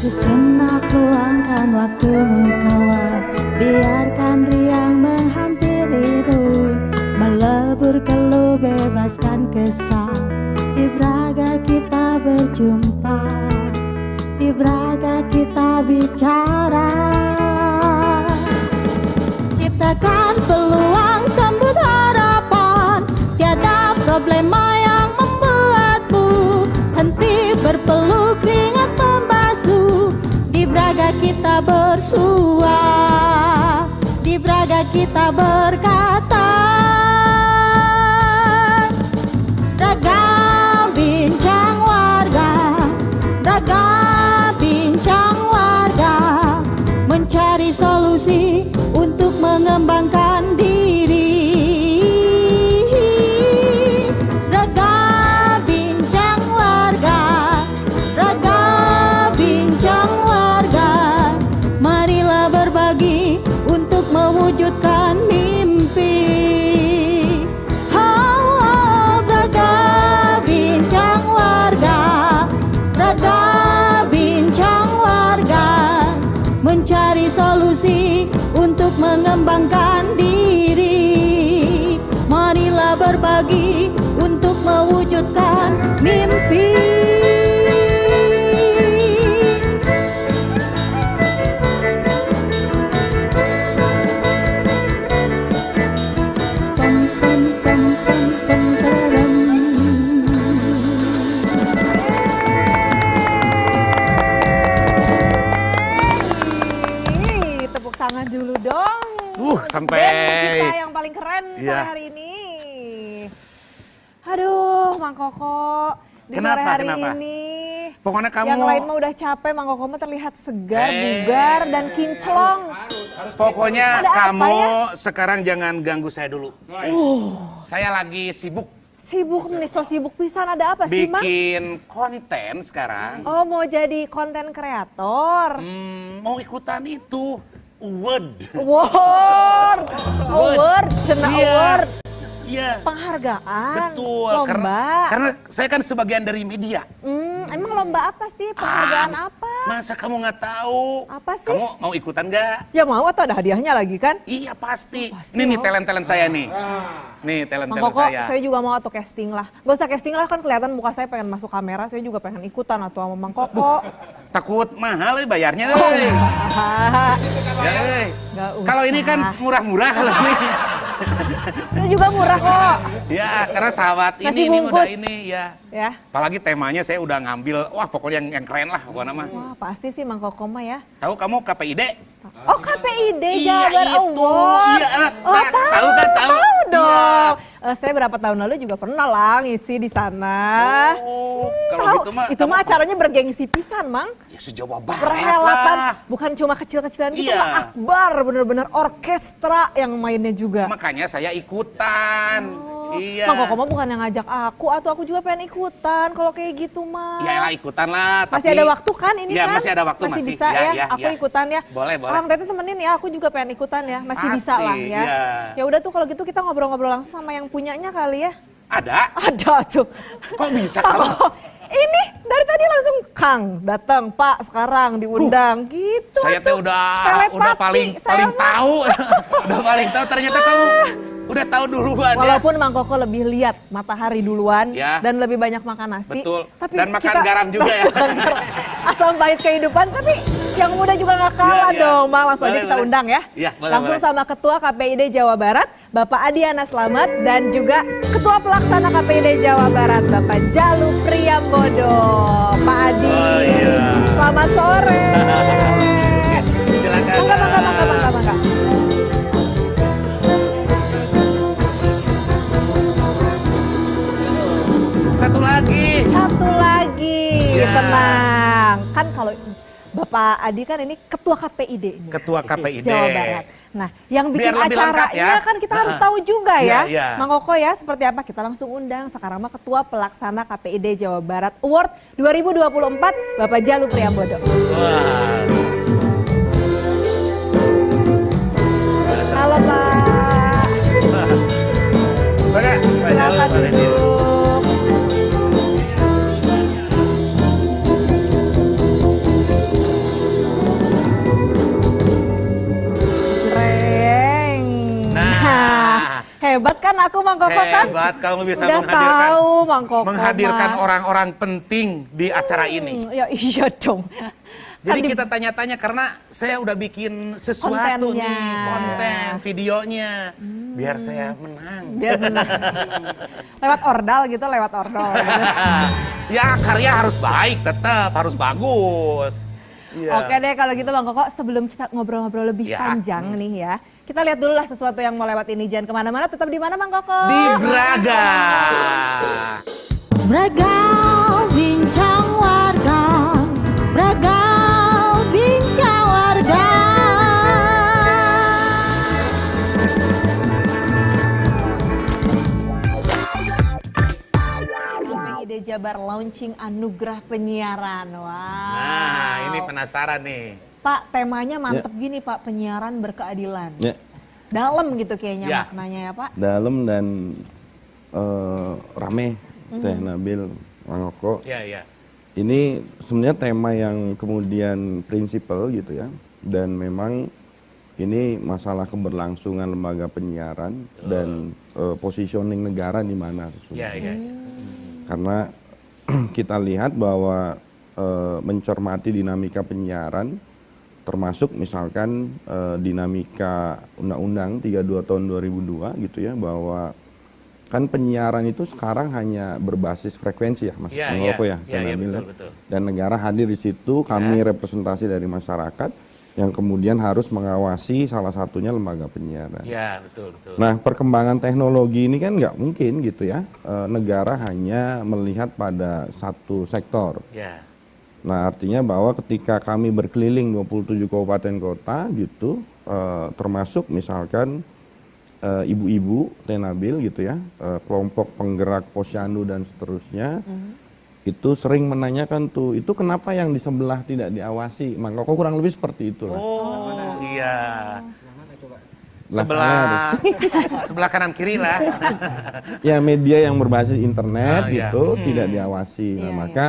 Sejenak luangkan waktumu kawan, biarkan riang menghampirimu, melebur keluh bebaskan kesal. Di Braga kita berjumpa, di Braga kita bicara. Ciptakan peluang, sambut harapan, tiada problema yang membuatmu henti berpeluh, keringat membasuh. Di Braga kita bersua, di Braga kita berkata. Braga bincang warga, Braga bincang warga, mencari solusi untuk mengembangkan diri. Braga bincang warga, Braga bincang warga, marilah berbagi untuk mewujudkan mimpi. Oh, Braga bincang warga, Braga bincang warga, mencari solusi untuk mengembangkan diri. Marilah berbagi untuk mewujudkan mimpi. Tepuk tangan dulu dong. Sampai Band kita yang paling keren sore Iya. hari ini. Aduh, Mang Koko, di sore hari ini. Pokoknya kamu Yang lain mah udah capek, Mang Koko mah terlihat segar, bugar, dan kinclong. Pokoknya Ada apa kamu ya? sekarang jangan ganggu saya dulu. Saya lagi sibuk Sibuk nih, so sibuk pisan. Ada apa sih, Mang? bikin konten sekarang. Oh, mau jadi konten kreator. Mau ikutan itu award. Award, award, cena Iya. award, Iya. penghargaan, Betul. lomba. Karena saya kan sebagian dari media. Emang lomba apa sih? Penghargaan apa? Masa kamu nggak tahu? Apa sih? Kamu mau ikutan nggak? Ya mau, atau ada hadiahnya lagi kan? Iya pasti. Oh, pasti Nih mau. talent-talent saya nih. Nih Mang talent-talent Koko, saya. saya juga mau atau casting lah. Gak usah casting lah, kan kelihatan muka saya pengen masuk kamera. Saya juga pengen ikutan atau sama Mang Koko. Takut mahal bayarnya. Oh, euy. enggak. Ya, euy. Nggak usah. Kalau ini kan murah-murah kalau ini. Saya juga murah kok. Ya, karena sahabat Nasi ini udah bungkus. ini ya. Ya. Apalagi temanya saya udah ngambil, wah pokoknya yang keren lah pokoknya mah. Wah, pasti sih Mang Koko mah ya. Tahu kamu KPID? Oh, KPID Iya, Jabar itu. Award. Iya, Oh, tahu kan, tahu. Tahu dong. Iya. Saya berapa tahun lalu juga pernah lah ngisi di sana. Oh, Tahu, kalau gitu mah. itu mah acaranya bergengsi pisan, Mang. Ya sejawa barat Perhelatan, lah. bukan cuma kecil-kecilan gitu, Iya. mah akbar, bener-bener orkestra yang mainnya juga. Makanya saya ikutan. Iya. Mang Koko mah bukan yang ngajak aku juga pengen ikutan kalau kayak gitu mah. Ya lah ikutan lah. Masih tapi- ada waktu kan ini Iya, kan? masih ada waktu, masih masih. bisa ya, aku ya. ikutan ya. Boleh, boleh. Orang Tete temenin ya, aku juga pengen ikutan ya, masih Pasti, bisa lah ya. iya. Ya udah tuh kalau gitu kita ngobrol-ngobrol langsung sama yang punyanya kali ya. Ada? Ada tuh. Kok bisa Pak kamu? Koko, ini dari tadi langsung Kang datang, Pak sekarang diundang gitu. Saya teh tuh. udah Telepati, paling saya mah. tahu. Udah paling tahu ternyata kamu udah tahu duluan ya. Walaupun Mang Koko lebih lihat matahari duluan Ya. dan lebih banyak makan nasi. Betul. Dan makan garam juga ya. Makan garam. Asam pahit kehidupan, tapi yang muda juga gak kalah Iya, iya. dong. Mang, langsung aja Boleh, kita boleh. undang ya. Iya, boleh, Langsung boleh. sama Ketua KPID Jawa Barat, Bapak Adiana Slamet, dan juga Ketua Pelaksana KPID Jawa Barat, Bapak Jalu Priyambodo. Pak Adi, Oh, iya. selamat sore. Silakan. Mangga. Satu lagi. Satu lagi, Ya. tenang. Kan kalau Bapak Adi kan ini Ketua KPID -nya. Ketua KPID. Jawa Barat. Nah, yang bikin Biar lebih lengkap acaranya ya. kan kita harus Heeh. tahu juga Iya, ya. iya. Mang Koko ya, seperti apa kita langsung undang sekarang mah Ketua Pelaksana KPID Jawa Barat Award 2024 Bapak Jalu Priyambodo. Wah. Halo Pak. Boleh, Silakan boleh. duduk. aku Mang Koko kan Hebat kamu bisa udah tahu Mang Koko menghadirkan mah. orang-orang penting di acara ini. Ya iya dong. Jadi Kan di- kita tanya-tanya karena saya udah bikin sesuatu Kontennya. nih, konten, videonya, biar saya menang. Biar menang. Lewat ordal gitu, lewat ordal. Ya karya harus baik tetap, harus bagus. Iya. Oke deh kalau gitu Bang Koko, sebelum kita ngobrol-ngobrol lebih Ya. panjang nih ya, kita lihat dulu lah sesuatu yang mau lewat ini. Jangan kemana-mana, tetap di mana Bang Koko? Di Braga. Braga bincang warga, Braga bincang warga. KPID Jabar launching anugerah penyiaran. Wow. Nah ini penasaran nih. Pak, temanya mantep gini Pak, penyiaran berkeadilan. Ya, Dalam gitu kayaknya Ya. maknanya ya Pak. dalam dan rame, Teh Nabil, Mang Koko. Iya, iya. Ini sebenarnya tema yang kemudian prinsipal gitu ya. Dan memang ini masalah keberlangsungan lembaga penyiaran dan positioning negara di mana Iya, sesungguhnya. iya. Karena kita lihat bahwa mencermati dinamika penyiaran, termasuk misalkan dinamika Undang-Undang 32 tahun 2002 gitu ya, bahwa kan penyiaran itu sekarang hanya berbasis frekuensi ya, Mas Iya, Mang iya. Koko ya, Iya, Teh iya, Nabil ya. betul, betul. Dan negara hadir di situ, kami representasi dari masyarakat yang kemudian harus mengawasi salah satunya lembaga penyiaran. Iya, betul, betul. Nah, perkembangan teknologi ini kan nggak mungkin gitu ya, negara hanya melihat pada satu sektor. Ya. Nah, artinya bahwa ketika kami berkeliling 27 kabupaten kota gitu, termasuk misalkan ibu-ibu Teh Nabil gitu ya, kelompok penggerak posyandu dan seterusnya, itu sering menanyakan tuh, itu kenapa yang di sebelah tidak diawasi? Mang Koko kurang lebih seperti itu lah. Oh, iya. Lah, Sebelah kanan kiri lah. Ya media yang berbasis internet Ah, iya. gitu tidak diawasi. Nah, Iya, maka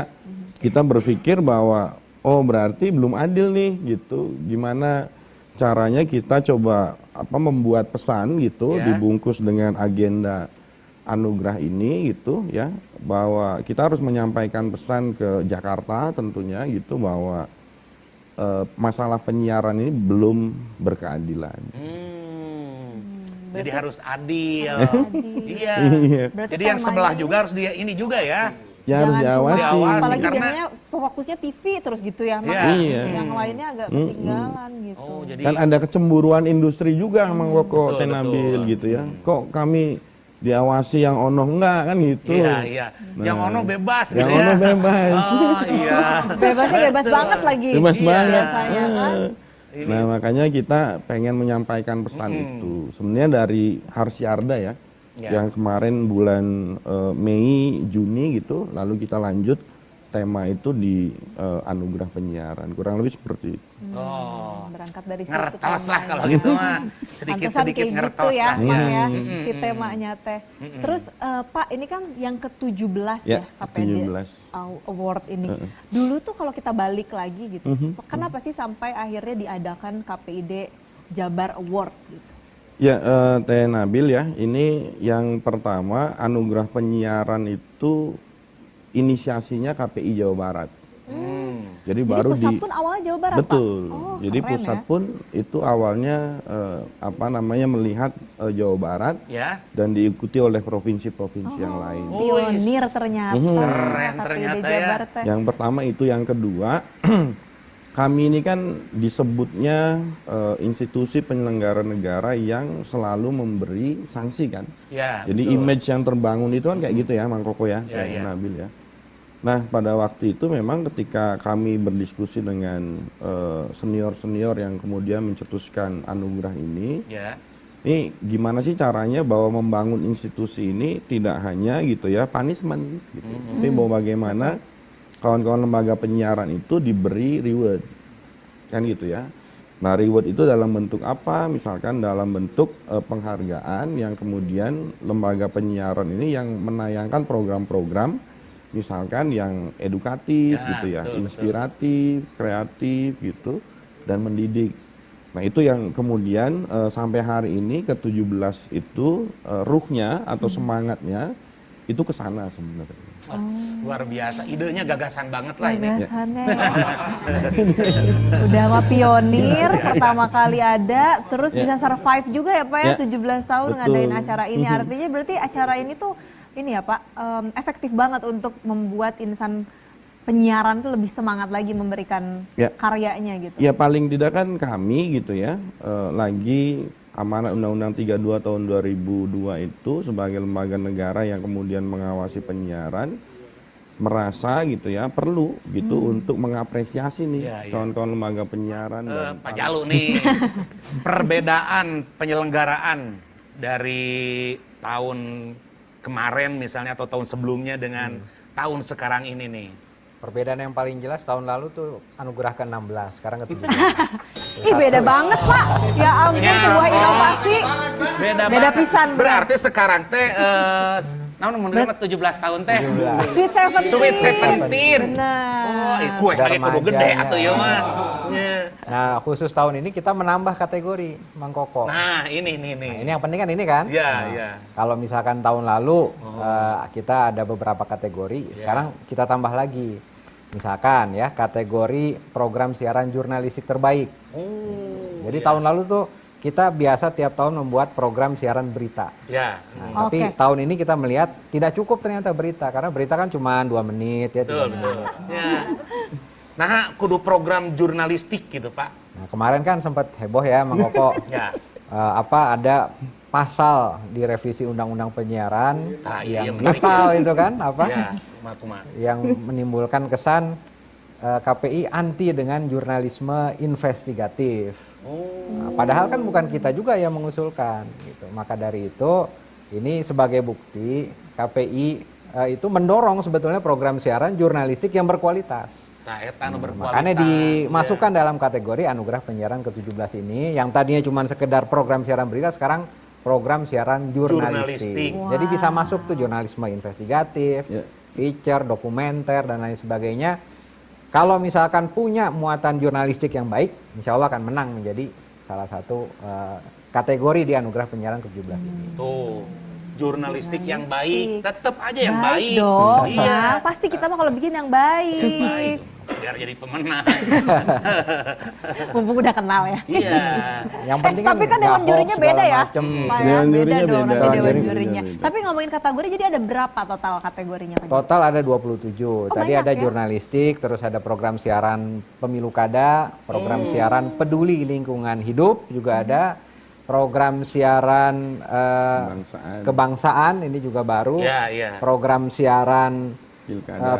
kita berpikir bahwa oh berarti belum adil nih gitu. Gimana caranya kita coba membuat pesan gitu Ya. dibungkus dengan agenda anugerah ini gitu ya, bahwa kita harus menyampaikan pesan ke Jakarta tentunya gitu bahwa masalah penyiaran ini belum berkeadilan. Jadi harus adil. Iya. Iya. Berarti Jadi yang temanya sebelah ini juga harus dia ini juga ya. Ya harus jangan cuma- diawasi. Diawasi. Apalagi karena- biasanya fokusnya TV terus gitu ya, Mak. Iya. Iya. Yang lainnya agak ketinggalan gitu. Oh, jadi Kan ada kecemburuan industri juga Mang Koko, Betul, Teh Nabil betul. gitu ya. Kok kami diawasi yang ono enggak kan gitu. iya, iya. Yang ono bebas Yang gitu ya. ono bebas. Oh, iya. Bebasnya bebas Betul. banget lagi. Bebas Iya. banget. Biasanya kan. Ini. Nah, makanya kita pengen menyampaikan pesan itu. Sebenarnya dari Harsyarda ya. Ya. Yang kemarin bulan Mei, Juni gitu, lalu kita lanjut tema itu di anugerah penyiaran. Kurang lebih seperti itu. Oh. Berangkat dari situ. Ngertos lah temanya. kalau gitu mah. Pantesan Sedikit-sedikit kayak ngertos gitu ya, lah. Mang Iya. ya, si temanya teh. Terus Pak, ini kan yang ke-17 ya, Ya, KPD 17. Award ini. Dulu tuh kalau kita balik lagi gitu, kenapa sih sampai akhirnya diadakan KPID Jabar Award gitu? Ya, Teh Nabil ya, ini yang pertama anugerah penyiaran itu inisiasinya KPI Jawa Barat. Jadi baru pusat di pun awalnya Jawa Barat, betul. Pak? Oh, Jadi keren pusat ya. pun itu awalnya melihat Jawa Barat Ya. dan diikuti oleh provinsi-provinsi yang lain. Pionir ternyata. Keren KPID ternyata Jabar ya. teh. Yang pertama itu, yang kedua kami ini kan disebutnya institusi penyelenggara negara yang selalu memberi sanksi kan. Ya. Jadi betul. image yang terbangun itu kan kayak gitu ya, Mang Koko ya, Ya, Teh ya. Nabil ya. Nah, pada waktu itu memang ketika kami berdiskusi dengan senior-senior yang kemudian mencetuskan anugerah ini, Ya. ini gimana sih caranya bahwa membangun institusi ini tidak hanya gitu ya punishment gitu, tapi bahwa bagaimana kawan-kawan lembaga penyiaran itu diberi reward, kan gitu ya. Nah, reward itu dalam bentuk apa? Misalkan dalam bentuk penghargaan yang kemudian lembaga penyiaran ini yang menayangkan program-program, misalkan yang edukatif Ya, gitu ya, betul, inspiratif, kreatif gitu, dan mendidik. Nah itu yang kemudian sampai hari ini ke-17 itu ruhnya atau semangatnya itu ke sana sebenarnya. Wah, luar biasa, idenya gagasan banget lah ini. Gagasannya udah mah pionir, pertama kali ada, terus bisa survive juga ya Pak ya, 17 tahun Betul. ngadain acara ini. Artinya berarti acara ini tuh ini ya Pak, efektif banget untuk membuat insan penyiaran tuh lebih semangat lagi memberikan karyanya gitu. Ya paling tidak kan kami gitu ya, lagi amanat Undang-Undang 32 tahun 2002 itu sebagai lembaga negara yang kemudian mengawasi penyiaran, merasa gitu ya perlu gitu untuk mengapresiasi nih kawan-kawan lembaga penyiaran. Pak Jalu nih, perbedaan penyelenggaraan dari tahun kemarin misalnya atau tahun sebelumnya dengan tahun sekarang ini nih. Perbedaan yang paling jelas tahun lalu tuh anugerah ke-16, sekarang ke-17. Ih beda banget Pak, ya ampun sebuah inovasi. Beda pisan. Berarti sekarang teh, namun menurut 17 tahun teh. Sweet 17. Sweet 17. Benar. Oh, kue lagi kudu gede atuh ya mah. Nah khusus tahun ini kita menambah kategori Mang Koko. Nah ini. Nah, ini yang penting kan ini kan. Iya, Nah, iya. Kalau misalkan tahun lalu kita ada beberapa kategori, sekarang kita tambah lagi. Misalkan ya kategori program siaran jurnalistik terbaik. Jadi tahun lalu tuh kita biasa tiap tahun membuat program siaran berita. Ya. Nah, tapi tahun ini kita melihat tidak cukup ternyata berita, karena berita kan cuma 2 menit ya. Betul. Ya. Nah, kudu program jurnalistik gitu Pak. Nah, kemarin kan sempat heboh ya Mang Koko. Ya. Ada pasal di revisi undang-undang penyiaran yang menarik nakal itu kan Ya, yang menimbulkan kesan KPI anti dengan jurnalisme investigatif. Nah, padahal kan bukan kita juga yang mengusulkan gitu. Maka dari itu ini sebagai bukti KPI itu mendorong sebetulnya program siaran jurnalistik yang berkualitas. Nah, eta nu berkualitas. Makanya dimasukkan dalam kategori anugerah penyiaran ke-17 ini yang tadinya cuma sekedar program siaran berita, sekarang program siaran jurnalistik. Wow. Jadi bisa masuk tuh jurnalisme investigatif, feature, dokumenter dan lain sebagainya. Kalau misalkan punya muatan jurnalistik yang baik, insya Allah akan menang menjadi salah satu kategori di anugerah penyiaran ke-17 ini. Tuh. Jurnalistik yang baik, tetap aja yang baik. Dong, Iya. pasti kita mah kalau bikin yang baik. Biar jadi pemenang. Mumpung udah kenal ya. Iya. Yang penting Tapi kan dewan nggak jurinya hoax beda segala ya. macem. Pak, ya? Dewan Beda jurinya dong beda. nanti Dewan dewan jurinya jurinya. beda. Tapi ngomongin kategori jadi ada berapa total kategorinya Pak? Total ada 27. Tadi banyak ada ya? jurnalistik, terus ada program siaran pemilu kada, program siaran peduli lingkungan hidup juga ada, program siaran kebangsaan ini juga baru, program siaran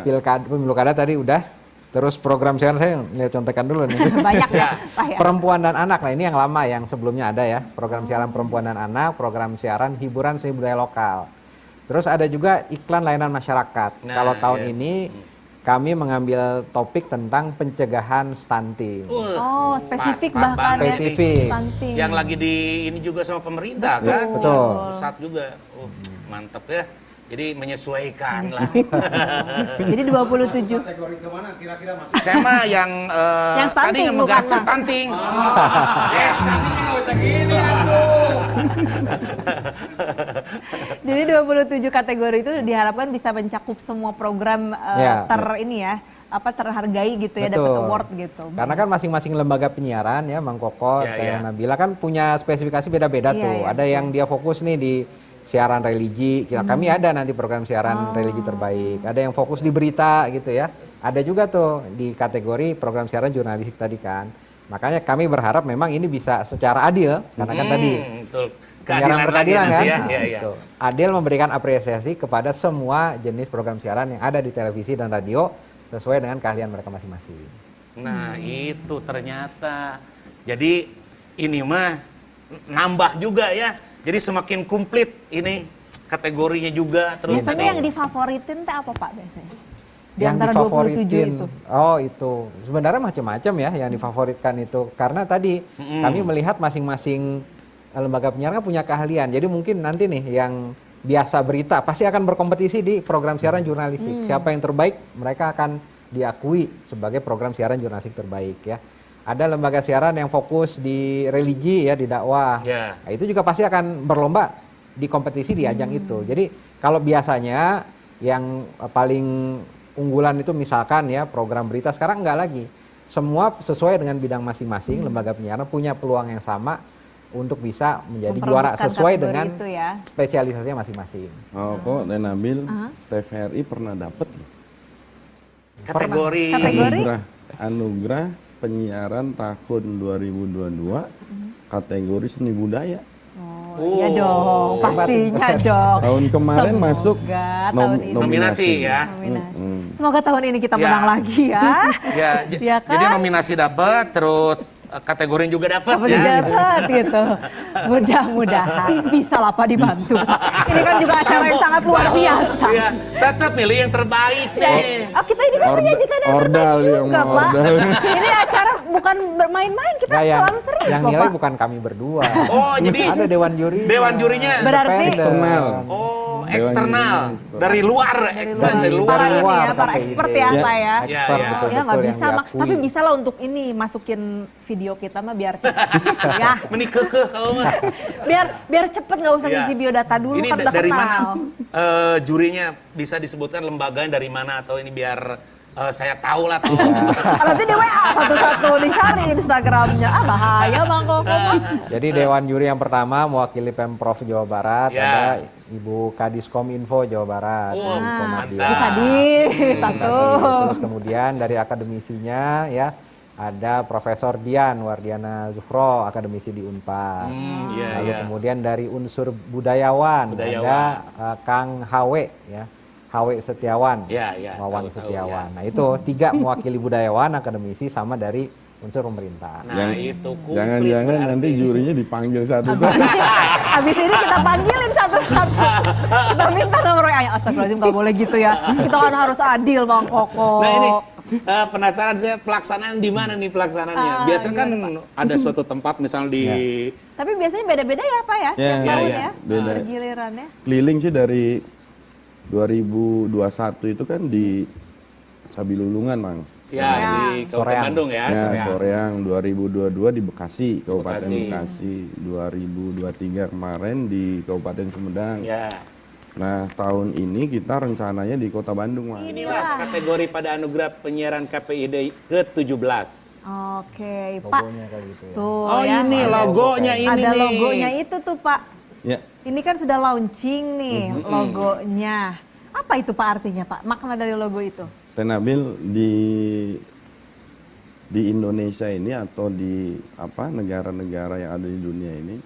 pilkada, pemilu kada tadi udah, terus program siaran saya lihat contekan dulu nih. Banyak ya Pak ya. Perempuan dan anak, nah ini yang lama yang sebelumnya ada ya, program siaran perempuan dan anak, program siaran hiburan seni budaya lokal. Terus ada juga iklan layanan masyarakat. Kalau tahun ini kami mengambil topik tentang pencegahan stunting. Oh, spesifik pas bahkan banget. Spesifik. Stunting. Yang lagi di ini juga sama pemerintah kan? Betul. Pusat juga. Mantep ya. Jadi menyesuaikan lah. Jadi 27. Kategori kemana kira-kira Mas? Saya mah yang Yang tadi stunting, yang bukan, megang Bang? stunting. Nggak usah gini aduh. Jadi 27 kategori itu diharapkan bisa mencakup semua program terhargai gitu ya, dapat award gitu. Karena kan masing-masing lembaga penyiaran ya, Mang Koko, Teh Nabila kan punya spesifikasi beda-beda tuh. Ada yang dia fokus nih di siaran religi. Kami ada nanti program siaran religi terbaik. Ada yang fokus di berita gitu ya. Ada juga tuh di kategori program siaran jurnalistik tadi kan. Makanya kami berharap memang ini bisa secara adil, karena kan tadi penyiaran berkeadilan kan. Gitu. Adil memberikan apresiasi kepada semua jenis program siaran yang ada di televisi dan radio sesuai dengan keahlian mereka masing-masing. Nah, itu ternyata. Jadi ini mah nambah juga ya. Jadi semakin komplit ini kategorinya juga. Terus biasanya yang difavoritin teh apa Pak biasanya? Di Yang antara 27 itu. Oh, itu. Sebenarnya macam-macam ya yang difavoritkan itu. Karena tadi kami melihat masing-masing lembaga penyiaran punya keahlian. Jadi mungkin nanti nih yang biasa berita pasti akan berkompetisi di program siaran jurnalistik. Siapa yang terbaik, mereka akan diakui sebagai program siaran jurnalistik terbaik ya. ada lembaga siaran yang fokus di religi ya, di dakwah. Nah, itu juga pasti akan berlomba di kompetisi di ajang itu. Jadi kalau biasanya yang paling unggulan itu misalkan ya program berita, sekarang enggak lagi. Semua sesuai dengan bidang masing-masing, lembaga penyiaran punya peluang yang sama untuk bisa menjadi juara sesuai dengan spesialisasinya masing-masing. Oh kok Nabil, TVRI pernah dapat kategori anugerah penyiaran tahun 2022 kategori seni budaya. Iya dong, pastinya dong. Tahun kemarin masuk nominasi ya. Semoga tahun ini kita menang lagi ya. Ya kan? Jadi nominasi dapat, terus kategori juga dapat ya. Dapat gitu. Mudah-mudahan bisa lah Pak dibantu. Ini kan juga acara yang sangat luar biasa. Iya, tetap milih yang terbaik nih. Kita ini kan menyajikan yang terbaik juga Pak. Ini acara bukan bermain-main, kita selalu serius yang loh nilai Pak. bukan kami berdua. Oh jadi ada dewan juri. Dewan jurinya berarti eksternal. Oh eksternal, dari luar, para expert ya Pak ya. Ya nggak bisa mah, tapi bisa lah untuk ini masukin video kita mah biar cepet. Ya. Menikekeh kamu mah. Biar cepet, nggak usah ngisi biodata dulu ini kan udah dari kenal. mana jurinya, bisa disebutkan lembaganya dari mana atau ini biar saya tahu lah tuh. Nanti di WA satu-satu dicari Instagramnya. Bahaya Bang Koko. Jadi Dewan Juri yang pertama mewakili Pemprov Jawa Barat, ada Ibu Kadiskominfo Jawa Barat. Ibu Kadis satu. Terus kemudian dari akademisinya ya ada Profesor Dian Wardiana Zuhro, akademisi di Unpad. Lalu kemudian dari unsur budayawan. Ada Kang Hawe ya. Hawe Setiawan, Wawan Setiawan. Nah itu 3 mewakili budayawan, akademisi sama dari unsur pemerintah. Nah itu jangan-jangan nanti jurinya dipanggil satu-satu. Habis ini kita panggilin satu-satu. Kita minta nomor WA. Astagfirullahaladzim, nggak boleh gitu ya. Kita kan harus adil Bang Koko. Nah ini penasaran saya, pelaksanaan di mana nih pelaksanaannya? Biasanya kan ada suatu tempat misalnya di. Tapi biasanya beda-beda ya Pak ya, setiap tahun ya. Beda. Gilirannya. Keliling sih dari 2021 itu kan di Sabilulungan, Mang. Di Kabupaten Bandung ya. Soreang 2022 di Bekasi, Kabupaten Bekasi. 2023 kemarin di Kabupaten Sumedang. Nah, tahun ini kita rencananya di Kota Bandung, Mang. Inilah kategori pada anugerah penyiaran KPID ke-17. Oke, Pak. Gitu ya. Tuh, ini logonya ini ada nih. logonya itu tuh, Pak. Ya. Ini kan sudah launching nih logonya. Apa itu Pak artinya, Pak? Makna dari logo itu? Tenabil di Indonesia ini atau di negara-negara yang ada di dunia ini,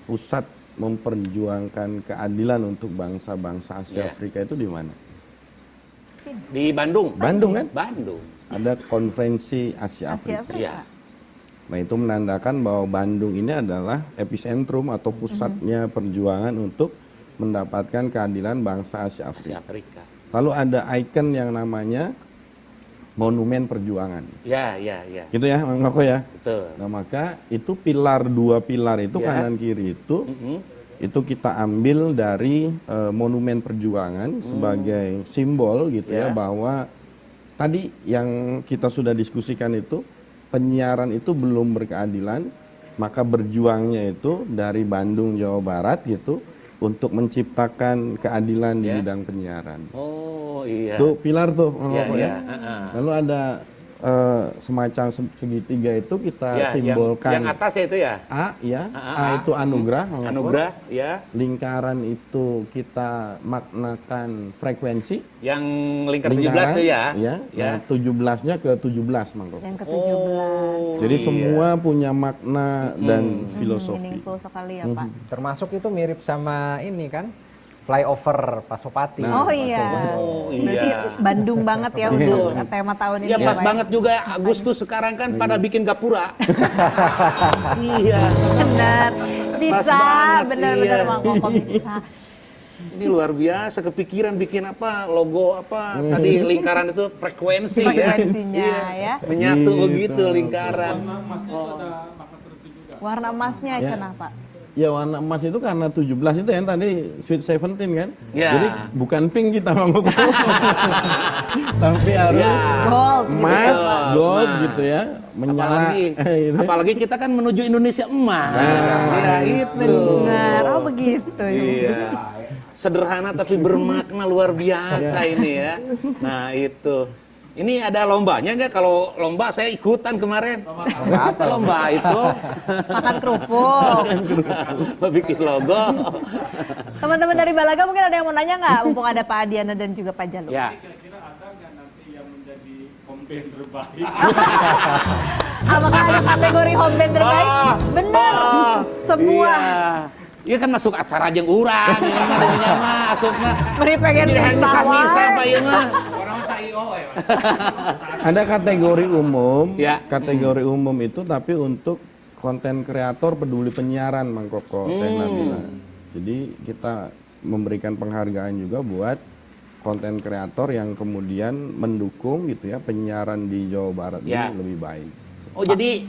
pusat memperjuangkan keadilan untuk bangsa-bangsa Asia Afrika itu di mana? Di Bandung. Bandung kan? Bandung. Ada konferensi Asia Afrika. Nah itu menandakan bahwa Bandung ini adalah epicentrum atau pusatnya perjuangan untuk mendapatkan keadilan bangsa Asia Afrika. Lalu ada ikon yang namanya Monumen Perjuangan. Gitu ya, Mang Koko ya. Betul. Nah maka itu dua pilar itu kanan kiri itu kita ambil dari Monumen Perjuangan sebagai simbol gitu ya bahwa tadi yang kita sudah diskusikan itu, penyiaran itu belum berkeadilan, maka berjuangnya itu dari Bandung, Jawa Barat gitu untuk menciptakan keadilan di bidang penyiaran. Oh iya. Itu pilar tuh. Lalu ada semacam segitiga itu kita simbolkan. Yang atas itu ya? A itu anugerah. Anugerah, ya. Lingkaran itu kita maknakan frekuensi. Yang lingkar 17 itu ya? Yang 17-nya ke 17, Mang Koko. Yang ke 17. Jadi semua punya makna dan filosofi. Meaningful sekali ya Pak. Termasuk itu mirip sama ini kan, flyover Pasopati. Oh iya. Berarti Bandung banget ya untuk tema tahun ini. Ya pas banget juga Agustus sekarang kan pada bikin gapura. Iya. Benar. Bisa, benar-benar Bang Koko bisa. Ini luar biasa, kepikiran bikin logo tadi lingkaran itu frekuensi frekuensinya ya. Menyatu begitu lingkaran. Warna emasnya cenah Pak. Ya warna emas itu karena 17 itu yang tadi Sweet 17 kan. Ya. Jadi bukan pink kita Mang Koko. Tapi harus Gold. emas, gold Emas. gitu ya. Menyala. Apalagi kita kan menuju Indonesia emas. Ya itu. Benar, oh begitu. Iya. Sederhana tapi bermakna luar biasa ini ya. Nah itu. Ini ada lombanya nggak? Kalau lomba saya ikutan kemarin. Lomba itu. Makan kerupuk. Bikin logo. Teman-teman dari Balaga mungkin ada yang mau nanya nggak? Mumpung ada Pak Adiana dan juga Pak Jalu. Ya. Kira-kira ada nggak nanti yang menjadi campaign terbaik? Apakah ada kategori home band terbaik? Bener. Semua. Iya kan masuk acara jeung urang, ya mah dirinya mah masuk mah. Beri pengen Jadi hanya misah-misah Pak ieu mah. Orang SAIO ya. Ada kategori umum. Ya. Kategori umum itu tapi untuk konten kreator peduli penyiaran Mang Koko, Teh Nabila. Jadi kita memberikan penghargaan juga buat konten kreator yang kemudian mendukung gitu ya penyiaran di Jawa Barat Ya. ini lebih baik. Oh jadi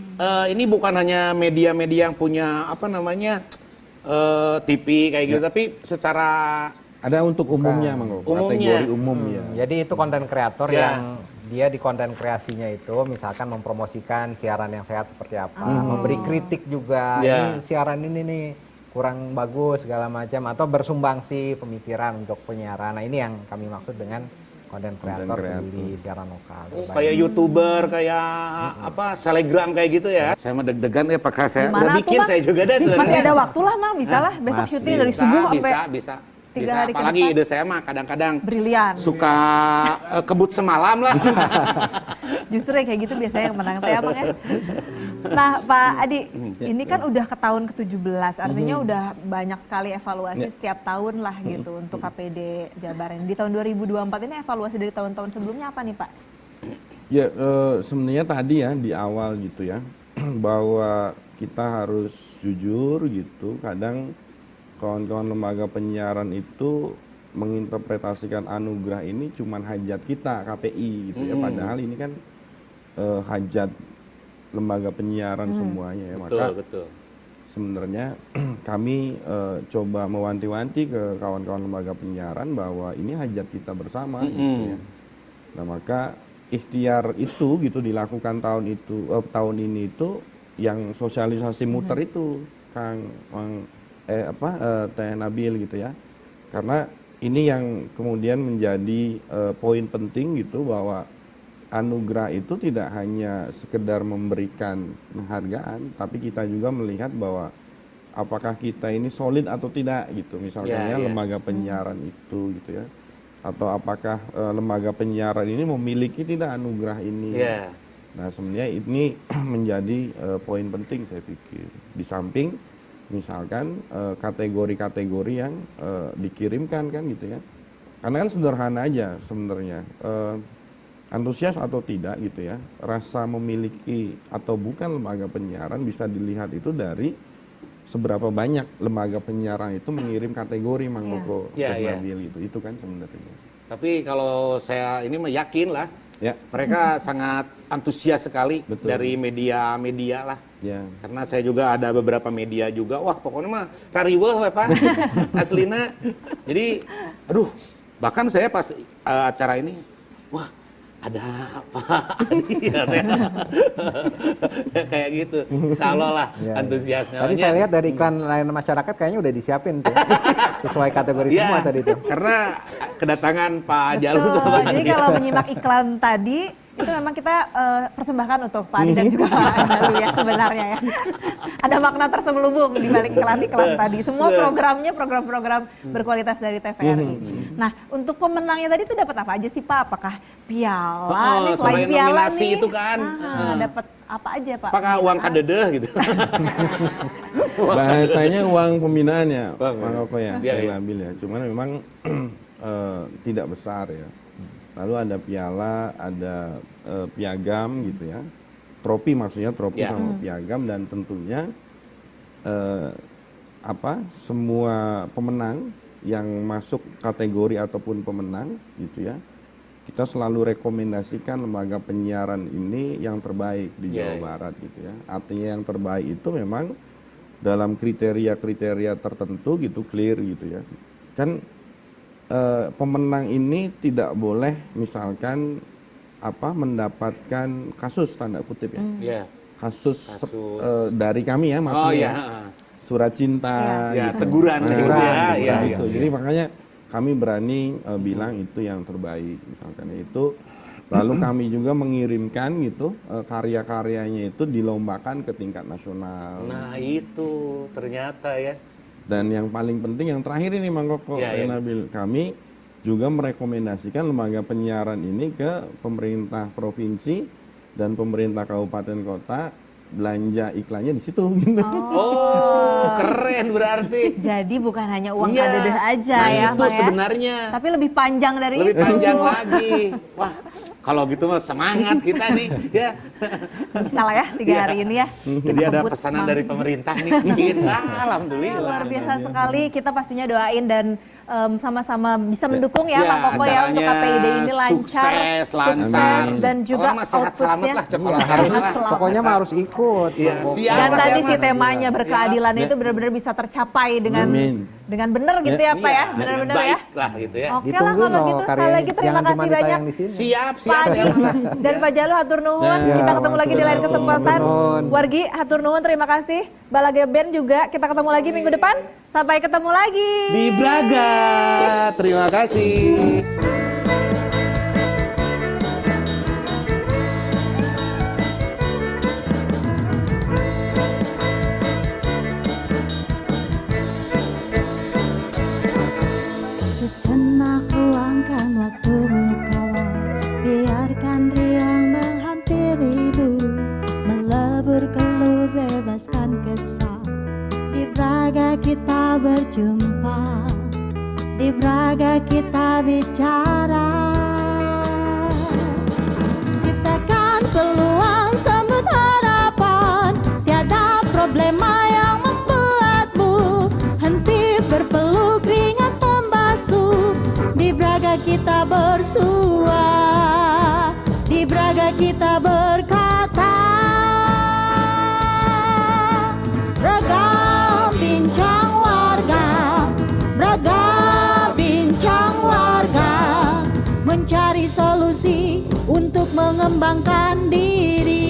ini bukan hanya media-media yang punya apa namanya TV kayak gitu, tapi secara Ada untuk umumnya Mang Koko, Umumnya. kategori umum ya. Jadi itu konten kreator Ya. yang dia di konten kreasinya itu misalkan mempromosikan siaran yang sehat seperti apa, memberi kritik juga, Ya. ini siaran ini nih kurang bagus segala macam, atau bersumbangsi pemikiran untuk penyiaran. Nah ini yang kami maksud dengan konten kreator di siaran lokal. Oh, kayak YouTuber, kayak apa, Telegram kayak gitu ya. Saya mah deg-degan ya pakai saya. Gimana Udah bikin tuh, Mang? saya juga deh sebenarnya. Masih ada waktu lah, Mang. Bisa lah. Besok syuting dari subuh sampai bisa. 3 hari ke Apalagi depan. ide saya mah kadang-kadang Brilian. suka kebut semalam lah. Justru yang kayak gitu biasanya yang menang teh Abang ya. Nah Pak Adi, ini kan udah ke tahun ke-17, artinya udah banyak sekali evaluasi setiap tahun lah gitu untuk KPD Jabar ini. Di tahun 2024 ini evaluasi dari tahun-tahun sebelumnya apa nih Pak? Ya sebenarnya tadi ya di awal gitu ya bahwa kita harus jujur gitu. Kadang kawan-kawan lembaga penyiaran itu menginterpretasikan anugerah ini cuman hajat kita KPI gitu ya. Padahal ini kan hajat lembaga penyiaran semuanya ya. Maka Betul. sebenarnya kami coba mewanti-wanti ke kawan-kawan lembaga penyiaran bahwa ini hajat kita bersama gitu ya. Nah maka ikhtiar itu gitu dilakukan tahun ini itu yang sosialisasi muter itu Kang Teh Nabil gitu ya. Karena ini yang kemudian menjadi poin penting gitu bahwa anugerah itu tidak hanya sekedar memberikan penghargaan, tapi kita juga melihat bahwa apakah kita ini solid atau tidak gitu. Misalnya lembaga penyiaran itu gitu ya. Atau apakah lembaga penyiaran ini memiliki tidak anugerah ini. Nah sebenarnya ini menjadi poin penting saya pikir. Di samping misalkan kategori-kategori yang dikirimkan kan gitu ya. Karena kan sederhana aja sebenarnya. Antusias atau tidak gitu ya. Rasa memiliki atau bukan lembaga penyiaran bisa dilihat itu dari seberapa banyak lembaga penyiaran itu mengirim kategori Mang Koko Nabil gitu. Itu kan sebenarnya. Tapi kalau saya ini mah yakin lah. Mereka sangat antusias sekali dari media-media lah. Karena saya juga ada beberapa media juga. Wah pokoknya mah rariweuh we Pak. Aslina. Jadi aduh, bahkan saya pas acara ini, wah ada apa? Kayak gitu. Insya Allah lah antusiasnya. Tadi saya lihat dari iklan layanan masyarakat kayaknya udah disiapin tuh. Sesuai kategori semua tadi tuh. Karena kedatangan Pak Jalu. Jadi kalau menyimak iklan tadi, itu memang kita persembahkan untuk Pak Adi dan juga Pak Jalu ya sebenarnya ya. Ada makna terselubung di balik iklan-iklan tadi. Semua programnya program-program berkualitas dari TVRI. Nah, untuk pemenangnya tadi itu dapat apa aja sih Pak? Apakah piala? Nih selain piala nominasi nih, itu kan. Dapat apa aja Pak? Apakah uang kadedeh gitu? Bahasanya uang pembinaan ya, Mang Koko ya, Iya. Nabil ya. Cuman memang tidak besar ya. Lalu ada piala, ada piagam gitu ya. Trofi maksudnya, trofi sama piagam, dan tentunya semua pemenang yang masuk kategori ataupun pemenang gitu ya. Kita selalu rekomendasikan lembaga penyiaran ini yang terbaik di Jawa Barat gitu ya. Artinya yang terbaik itu memang dalam kriteria-kriteria tertentu gitu, clear gitu ya. Kan pemenang ini tidak boleh misalkan mendapatkan kasus tanda kutip ya. Yeah. Kasus. Dari kami ya maksudnya. Surat cinta gitu. Teguran gitu ya. Gitu. Jadi makanya kami berani bilang itu yang terbaik misalkan itu. Lalu kami juga mengirimkan gitu karya-karyanya itu dilombakan ke tingkat nasional. Nah itu ternyata ya. Dan yang paling penting yang terakhir ini Mang Koko, Nabil, kami juga merekomendasikan lembaga penyiaran ini ke pemerintah provinsi dan pemerintah kabupaten kota, belanja iklannya di situ gitu. Oh, keren berarti. Jadi bukan hanya uang kadedeh aja ya, itu sebenarnya. Tapi lebih panjang dari itu. Lebih panjang lagi. Wah, kalau gitu mah semangat kita nih ya. Bisa lah ya 3 hari ini ya. Jadi ada pesanan dari pemerintah nih. Alhamdulillah. Luar biasa sekali. Kita pastinya doain dan sama-sama bisa mendukung ya Pak Koko ya untuk KPID ini lancar, lancar dan juga outputnya. Pokoknya mah harus ikut. Dan tadi si temanya berkeadilan itu benar-benar bisa tercapai dengan benar gitu ya Pak ya, benar-benar ya. Lah gitu ya. Oke lah kalau gitu sekali lagi terima kasih banyak. Siap. Pak Adi dan Pak Jalu hatur nuhun. Kita ketemu lagi di lain kesempatan. Wargi hatur nuhun, terima kasih. Balaga Band juga kita ketemu lagi minggu depan. Sampai ketemu lagi di Braga. Terima kasih. Sejenak luangkan waktumu kawan, biarkan riang menghampirimu, melebur keluh bebaskan kesal. Di Braga kita berjumpa, di Braga kita bicara, ciptakan peluang sambut harapan, tiada problema yang membuatmu henti berpeluk ringan membasuh. Di Braga kita bersua, di Braga kita berkata, Braga bincang warga, Braga bincang warga, mencari solusi untuk mengembangkan diri.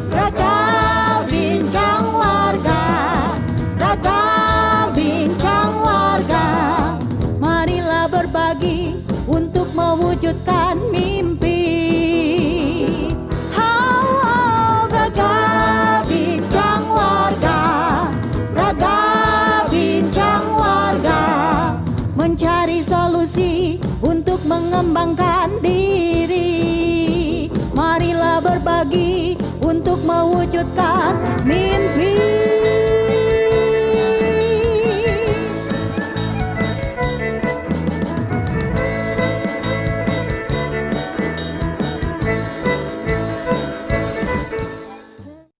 Braga bincang warga, Braga bincang warga, marilah berbagi untuk mewujudkan mimpi. Braga bincang warga, Braga bincang warga, mencari solusi untuk mengembangkan diri. Marilah berbagi untuk mewujudkan mimpi.